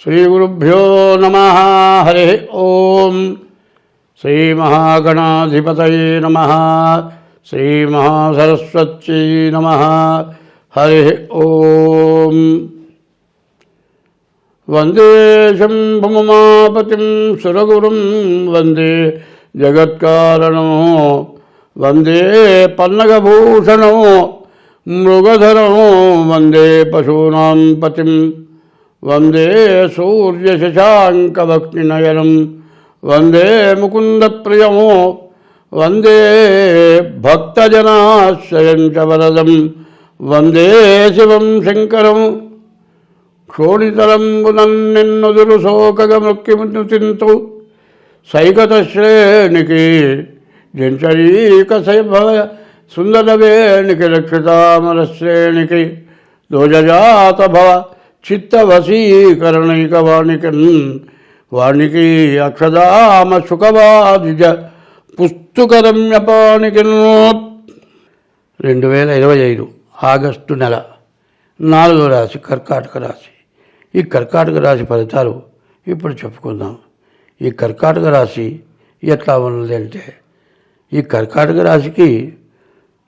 श्रीगुरुभ्यो नमः। हरि ओम। श्रीमहागणाधिपतये नमः। श्रीमहासरस्वत्यै नमः। हरि ओम। वंदे शंभुमापतिं सुरगुरुं वंदे जगत्कारणो वंदे पन्नगभूषणो मृगधरो वंदे पशूनां पतिं वंदे सूर्यशशाङ्कवक्निनयनं वंदे मुकुन्दप्रियमो वंदे भक्तजनाश्रयं च वरदं वंदे शिवं शङ्करं क्षोणितलंबुनन्निन्नुदुरु शोकगमृक्किमुतिन्तु सैकतश्रेणिकी जंचरीकसैभव सुन्दरवेणिकी रक्षितामरश्रेणिकी दोजजात भव चित्तवशीकरणैकवाणिकन् वाणिकी अक्षदाम सुखवादिज पुस्तुकरम्यपाणिकन् 2025 ఆగస్టు నెల 4వ రాశి కర్కాటక రాశి. ఈ కర్కాటక రాశి ఫలితాలు ఇప్పుడు చెప్పుకుందాం. ఈ కర్కాటక రాశి ఎట్లా ఉన్నది అంటే, ఈ కర్కాటక రాశికి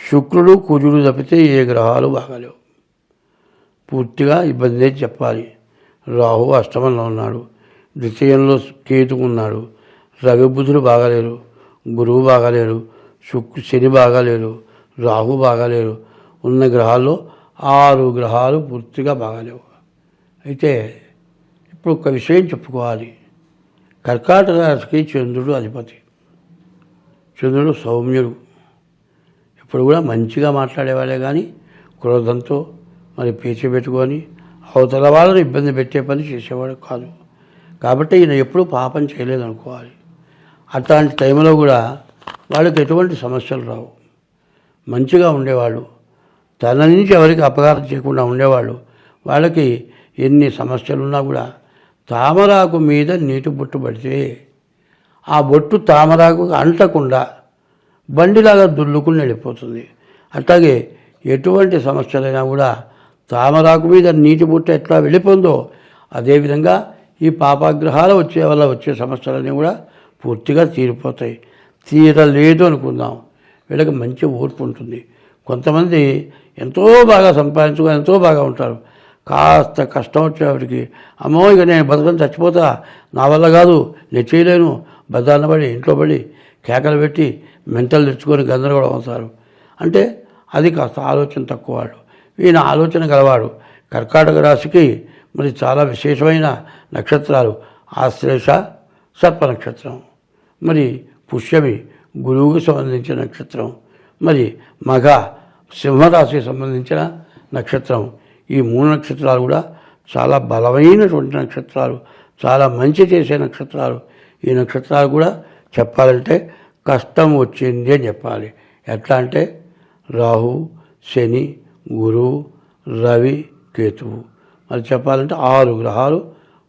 శుక్రుడు కుజుడు తప్పితే ఏ గ్రహాలు బాగాలేవు. పూర్తిగా ఇబ్బంది చెప్పాలి. రాహు అష్టమంలో ఉన్నాడు, ద్వితీయంలో కేతు ఉన్నాడు, రవి బుధుడు బాగాలేరు, గురువు బాగాలేరు, శని బాగాలేరు, రాహు బాగాలేరు. ఉన్న గ్రహాల్లో 6 గ్రహాలు పూర్తిగా బాగాలేవు. అయితే ఇప్పుడు ఒక విషయం చెప్పుకోవాలి. కర్కాటక రాశికి చంద్రుడు అధిపతి. చంద్రుడు సౌమ్యుడు, ఇప్పుడు కూడా మంచిగా మాట్లాడేవాళ్ళే కానీ క్రోధంతో మరి పేచి పెట్టుకొని అవతల వాళ్ళని ఇబ్బంది పెట్టే పని చేసేవాడు కాదు. కాబట్టి ఈయన ఎప్పుడూ పాపం చేయలేదనుకోవాలి. అట్లాంటి టైంలో కూడా వాళ్ళకి ఎటువంటి సమస్యలు రావు. మంచిగా ఉండేవాళ్ళు, తన నుంచి ఎవరికి అపకారం చేయకుండా ఉండేవాళ్ళు. వాళ్ళకి ఎన్ని సమస్యలున్నా కూడా తామరాకు మీద నీటి బొట్టు పడితే ఆ బొట్టు తామరాకు అంటకుండా బండిలాగా దుల్లుకుని వెళ్ళిపోతుంది. అట్లాగే ఎటువంటి సమస్యలైనా కూడా తామరాకు మీద నీటి బొట్టు ఎట్లా వెళ్ళిపోయిందో అదేవిధంగా ఈ పాపగ్రహాలు వల్ల వచ్చే సమస్యలన్నీ కూడా పూర్తిగా తీరిపోతాయి. తీరలేదు అనుకుందాం, వీళ్ళకి మంచి ఓర్పు ఉంటుంది. కొంతమంది ఎంతో బాగా సంపాదించుకొని ఎంతో బాగా ఉంటారు. కాస్త కష్టం వచ్చేవాడికి అమ్మో ఇక నేను బతకని చచ్చిపోతా, నా వల్ల కాదు, నేను చేయలేను, బదాన పడి ఇంట్లో పడి కేకలు పెట్టి మెంటలు తెచ్చుకొని గందరగోళం అవుతారు. అంటే అది కాస్త ఆలోచన తక్కువ వాడు. ఈయన ఆలోచన గలవాడు. కర్కాటక రాశికి మరి చాలా విశేషమైన నక్షత్రాలు ఆశ్లేష సర్ప నక్షత్రం, మరి పుష్యమి గురువుకు సంబంధించిన నక్షత్రం, మరి మగ సింహరాశికి సంబంధించిన నక్షత్రం. ఈ 3 నక్షత్రాలు కూడా చాలా బలమైనటువంటి నక్షత్రాలు, చాలా మంచి చేసే నక్షత్రాలు. ఈ నక్షత్రాలు కూడా చెప్పాలంటే కష్టం వచ్చింది అని చెప్పాలి. ఎట్లా అంటే రాహు, శని, గురువు, రవి, కేతువు. మరి చెప్పాలంటే 6 గ్రహాలు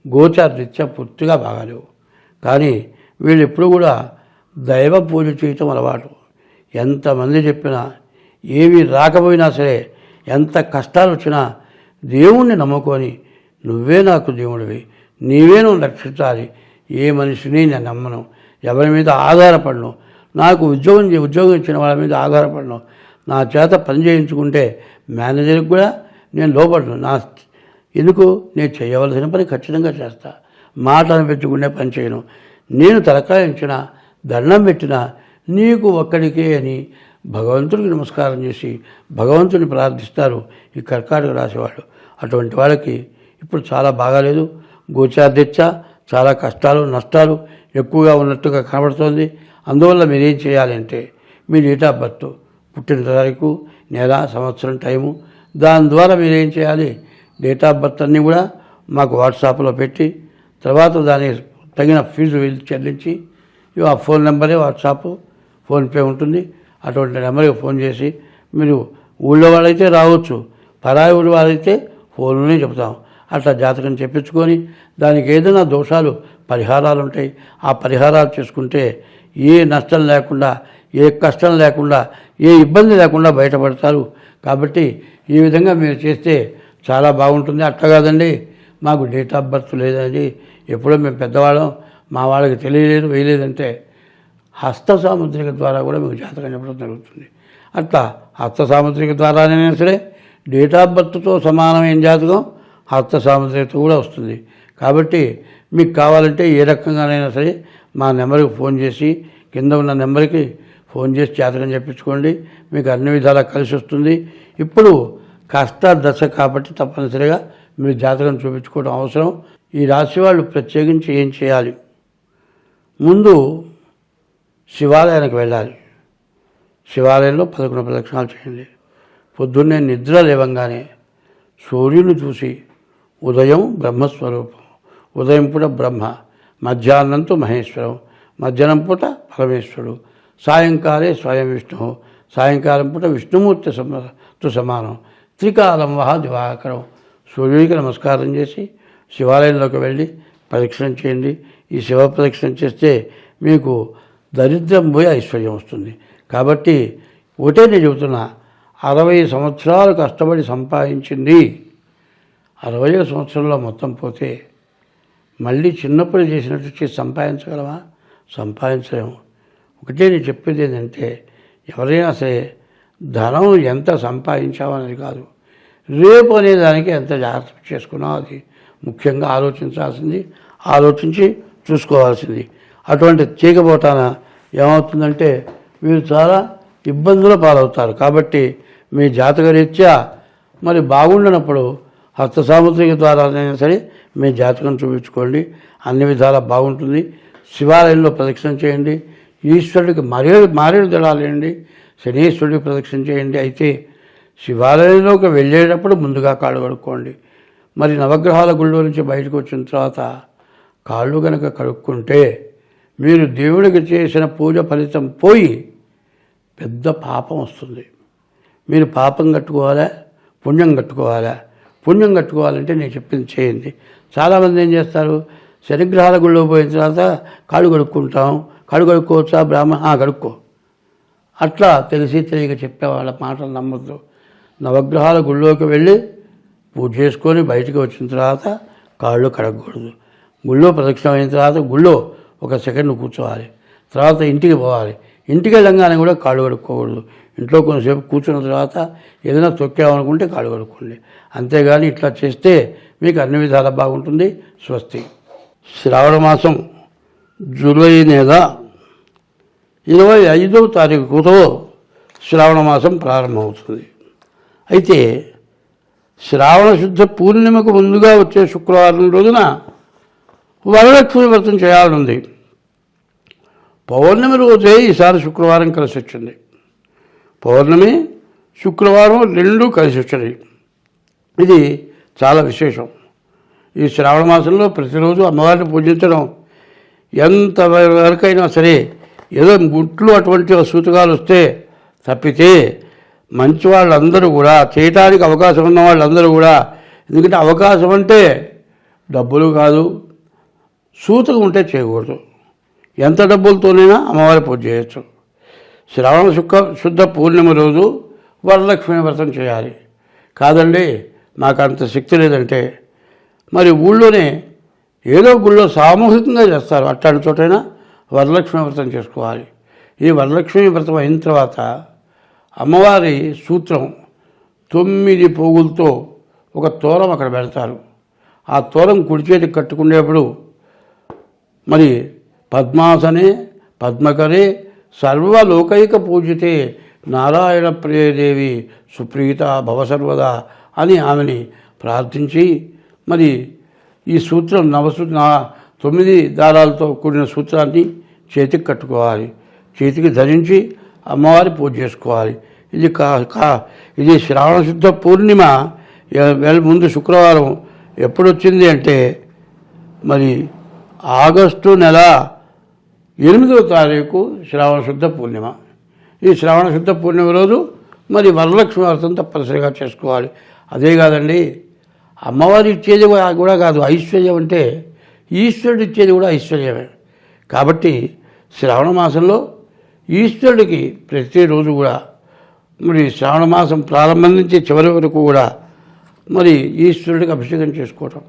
గోచారరీత్యా పూర్తిగా బాగాలేవు. కానీ వీళ్ళు ఎప్పుడు కూడా దైవ పూజ చేయటం అలవాటు. ఎంతమంది చెప్పినా, ఏవి రాకపోయినా సరే, ఎంత కష్టాలు వచ్చినా దేవుణ్ణి నమ్ముకొని నువ్వే నాకు దేవుడివి, నీవే నువ్వు రక్షించాలి, ఏ మనిషిని నేను నమ్మను, ఎవరి మీద ఆధారపడను, నాకు ఉద్యోగం ఇచ్చిన వాళ్ళ మీద ఆధారపడను, నా చేత పని చేయించుకుంటే మేనేజర్కి కూడా నేను లోపడను, ఎందుకు నేను చేయవలసిన పని ఖచ్చితంగా చేస్తా, మాట అనిపించుకునే పని చేయను, నేను తలకాయించిన దండం పెట్టినా నీకు ఒక్కడికే అని భగవంతుడికి నమస్కారం చేసి భగవంతుని ప్రార్థిస్తారు ఈ కర్కాటక రాశి వాళ్ళు. అటువంటి వాళ్ళకి ఇప్పుడు చాలా బాగాలేదు. గోచారరీత్యా చాలా కష్టాలు నష్టాలు ఎక్కువగా ఉన్నట్టుగా కనబడుతోంది. అందువల్ల మీరేం చేయాలంటే మీ డేట్ ఆఫ్ బర్త్, పుట్టిన తారీఖు, నెల, సంవత్సరం, టైము, దాని ద్వారా మీరేం చేయాలి, డేట్ ఆఫ్ బర్త్ అన్నీ కూడా మాకు వాట్సాప్లో పెట్టి తర్వాత దానికి తగిన ఫీజు చెల్లించి ఆ ఫోన్ నెంబరే వాట్సాప్, ఫోన్పే ఉంటుంది. అటువంటి నెంబర్కి ఫోన్ చేసి మీరు ఊళ్ళో వాళ్ళైతే రావచ్చు, పరాయి ఊళ్ళో వాళ్ళైతే ఫోన్లోనే చెప్తాం. అట్లా జాతకం చెప్పించుకొని దానికి ఏదైనా దోషాలు పరిహారాలు ఉంటాయి, ఆ పరిహారాలు చేసుకుంటే ఏ నష్టం లేకుండా, ఏ కష్టం లేకుండా, ఏ ఇబ్బంది లేకుండా బయటపడతారు. కాబట్టి ఈ విధంగా మీరు చేస్తే చాలా బాగుంటుంది. అట్లా కాదండి మాకు డేట్ ఆఫ్ బర్త్ లేదని, ఎప్పుడో మేము పెద్దవాళ్ళం మా వాళ్ళకి తెలియలేదు వేయలేదంటే హస్త సాముద్రిక ద్వారా కూడా మీకు జాతకం చెప్పడం జరుగుతుంది. అట్లా హస్త సాముద్రిక ద్వారానైనా సరే డేట్ ఆఫ్ బర్త్తో సమానమైన జాతకం హస్త సాముద్రికతో కూడా వస్తుంది. కాబట్టి మీకు కావాలంటే ఏ రకంగానైనా సరే మా నెంబర్కి ఫోన్ చేసి, కింద ఉన్న నెంబర్కి ఫోన్ చేసి జాతకం చెప్పించుకోండి. మీకు అన్ని విధాలా కలిసి వస్తుంది. ఇప్పుడు కష్ట దశ కాబట్టి తప్పనిసరిగా మీరు జాతకం చూపించుకోవడం అవసరం. ఈ రాశి వాళ్ళు ప్రత్యేకించి ఏం చేయాలి? ముందు శివాలయానికి వెళ్ళాలి. శివాలయంలో 11 ప్రదక్షిణాలు చేయండి. పొద్దున్నే నిద్ర లేవంగానే సూర్యుని చూసి, ఉదయం బ్రహ్మస్వరూపం, ఉదయం పూట బ్రహ్మ, మధ్యాహ్నంతో మహేశ్వరం, మధ్యాహ్నం పూట పరమేశ్వరుడు, సాయంకాలే స్వయం విష్ణు, సాయంకాలం పూట విష్ణుమూర్తితో సమానం, త్రికాలం వహ దివాకరం. సూర్యుడికి నమస్కారం చేసి శివాలయంలోకి వెళ్ళి ప్రదక్షిణం చేయండి. ఈ శివ ప్రదక్షిణం చేస్తే మీకు దరిద్రం పోయి ఐశ్వర్యం వస్తుంది. కాబట్టి ఒకటే నేను చెబుతున్నా, 60 సంవత్సరాలు కష్టపడి సంపాదించింది 60వ సంవత్సరంలో మొత్తం పోతే మళ్ళీ చిన్నప్పుడు చేసినట్టు చేసి సంపాదించగలమా? సంపాదించలేము. ఒకటే నేను చెప్పేది ఏంటంటే, ఎవరైనా సరే ధనం ఎంత సంపాదించామనేది కాదు, రేపు అనేదానికి ఎంత జాగ్రత్త చేసుకున్నాం అది ముఖ్యంగా ఆలోచించాల్సింది, ఆలోచించి చూసుకోవాల్సింది. అటువంటి చేయకపోతాన ఏమవుతుందంటే మీరు చాలా ఇబ్బందుల పాలవుతారు. కాబట్టి మీ జాతకరీత్యా మరి బాగుండనప్పుడు హస్త సాముద్రిక ద్వారానైనా సరే మీ జాతకం చూపించుకోండి, అన్ని విధాలా బాగుంటుంది. శివాలయంలో ప్రదక్షిణ చేయండి. ఈశ్వరుడికి మారేడు దళాలేయండి. శనీశ్వరుడికి ప్రదక్షిణ చేయండి. అయితే శివాలయంలోకి వెళ్ళేటప్పుడు ముందుగా కాళ్ళు కడుక్కోండి. మరి నవగ్రహాల గుళ్ళో నుంచి బయటకు వచ్చిన తర్వాత కాళ్ళు కనుక కడుక్కుంటే మీరు దేవుడికి చేసిన పూజ ఫలితం పోయి పెద్ద పాపం వస్తుంది. మీరు పాపం కట్టుకోవాలా, పుణ్యం కట్టుకోవాలా? పుణ్యం కట్టుకోవాలంటే నేను చెప్పింది చేయండి. చాలామంది ఏం చేస్తారు, శనిగ్రహాల గుళ్ళో పోయిన తర్వాత కాళ్ళు కడుక్కుంటాం. కాళ్ళు కడుక్కోవచ్చా? కడుక్కో. అట్లా తెలిసి తెలియక చెప్పే వాళ్ళ మాటలు నమ్మద్దు. నవగ్రహాల గుళ్ళోకి వెళ్ళి పూజ చేసుకొని బయటికి వచ్చిన తర్వాత కాళ్ళు కడగకూడదు. గుళ్ళో ప్రదక్షిణ అయిన తర్వాత గుళ్ళో 1 సెకండ్ కూర్చోవాలి. తర్వాత ఇంటికి పోవాలి. ఇంటికి వెళ్ళంగానే కూడా కాళ్ళు కడుక్కోకూడదు. ఇంట్లో కొంతసేపు కూర్చున్న తర్వాత ఏదైనా తొక్కామనుకుంటే కాళ్ళు కడుక్కోండి. అంతేగాని ఇట్లా చేస్తే మీకు అన్ని విధాలా బాగుంటుంది. స్వస్తి. శ్రావణ మాసం జూలై నెల 25వ తారీఖుతో శ్రావణ మాసం ప్రారంభమవుతుంది. అయితే శ్రావణ శుద్ధ పూర్ణిమకు ముందుగా వచ్చే శుక్రవారం రోజున వరలక్ష్మి వ్రతం చేయాలనుంది. పౌర్ణమి రోజే ఈసారి శుక్రవారం కలిసి వచ్చింది. పౌర్ణమి శుక్రవారం 2 కలిసి వచ్చాయి. ఇది చాలా విశేషం. ఈ శ్రావణ మాసంలో ప్రతిరోజు అమ్మవారిని పూజించడం ఎంత వరకైనా సరే, ఏదో గుట్లు అటువంటి సూతకాలు వస్తే తప్పితే మంచి వాళ్ళందరూ కూడా చేయటానికి అవకాశం ఉన్న వాళ్ళందరూ కూడా, ఎందుకంటే అవకాశం అంటే డబ్బులు కాదు, సూతకం ఉంటే చేయకూడదు. ఎంత డబ్బులతోనైనా అమ్మవారి పూజ చేయొచ్చు. శ్రావణ శుద్ధ పూర్ణిమ రోజు వరలక్ష్మి వ్రతం చేయాలి. కాదండి నాకు అంత శక్తి లేదంటే మరి ఊళ్ళోనే ఏదో గుళ్ళో సామూహికంగా చేస్తారు. అట్లాంటి చోటైనా వరలక్ష్మి వ్రతం చేసుకోవాలి. ఈ వరలక్ష్మి వ్రతం అయిన తర్వాత అమ్మవారి సూత్రం 9 పోగులతో ఒక తోరం అక్కడ పెడతారు. ఆ తోరం కుడి చేతికి కట్టుకునేప్పుడు మరి పద్మాసనే పద్మకరే సర్వలోకైక పూజితే నారాయణ ప్రియదేవి సుప్రీత భవ సర్వదా అని ఆమెని ప్రార్థించి మరి ఈ సూత్రం 9 దారాలతో కూడిన సూత్రాన్ని చేతికి కట్టుకోవాలి. చేతికి ధరించి అమ్మవారి పూజ చేసుకోవాలి. ఇది శ్రావణ శుద్ధ పూర్ణిమ ముందు శుక్రవారం ఎప్పుడు వచ్చింది అంటే మరి ఆగస్టు నెల 8వ తారీఖు శ్రావణ శుద్ధ పూర్ణిమ. ఈ శ్రావణ శుద్ధ పూర్ణిమ రోజు మరి వరలక్ష్మి వ్రతం తప్పనిసరిగా చేసుకోవాలి. అదే కాదండి, అమ్మవారు ఇచ్చేది కూడా కాదు, ఐశ్వర్యం అంటే ఈశ్వరుడు ఇచ్చేది కూడా ఐశ్వర్యమే. కాబట్టి శ్రావణ మాసంలో ఈశ్వరుడికి ప్రతిరోజు కూడా మరి శ్రావణ మాసం ప్రారంభం నుంచి చివరి వరకు కూడా మరి ఈశ్వరుడికి అభిషేకం చేసుకోవటం,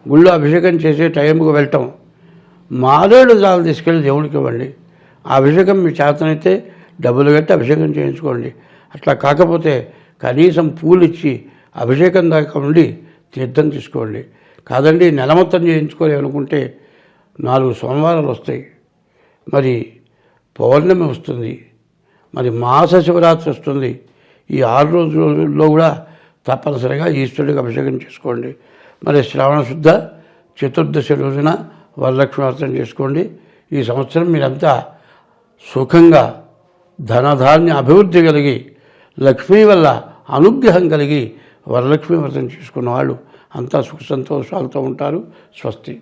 గుళ్ళో అభిషేకం చేసే టైంకి వెళ్ళటం, మారేడు దాలు తీసుకెళ్ళి దేవుడికి ఇవ్వండి. ఆ అభిషేకం మీ చేతనైతే డబ్బులు కట్టి అభిషేకం చేయించుకోండి. అట్లా కాకపోతే కనీసం పూలు ఇచ్చి అభిషేకం దాకా ఉండి తీర్థం తీసుకోండి. కాదండి నెల మొత్తం చేయించుకోలేమనుకుంటే 4 సోమవారాలు వస్తాయి, మరి పౌర్ణమి వస్తుంది, మరి మాస శివరాత్రి వస్తుంది. ఈ 6 రోజుల్లో కూడా తప్పనిసరిగా ఈశ్వరుడికి అభిషేకం చేసుకోండి. మరి శ్రావణ శుద్ధ చతుర్దశి రోజున వరలక్ష్మి వ్రతం చేసుకోండి. ఈ సంవత్సరం మీరంతా సుఖంగా ధనధాన్య అభివృద్ధి కలిగి లక్ష్మీ వల్ల అనుగ్రహం కలిగి వరలక్ష్మి వ్రతం చేసుకున్న వాళ్ళు అంతా సుఖ సంతోషాలతో ఉంటారు. స్వస్తి.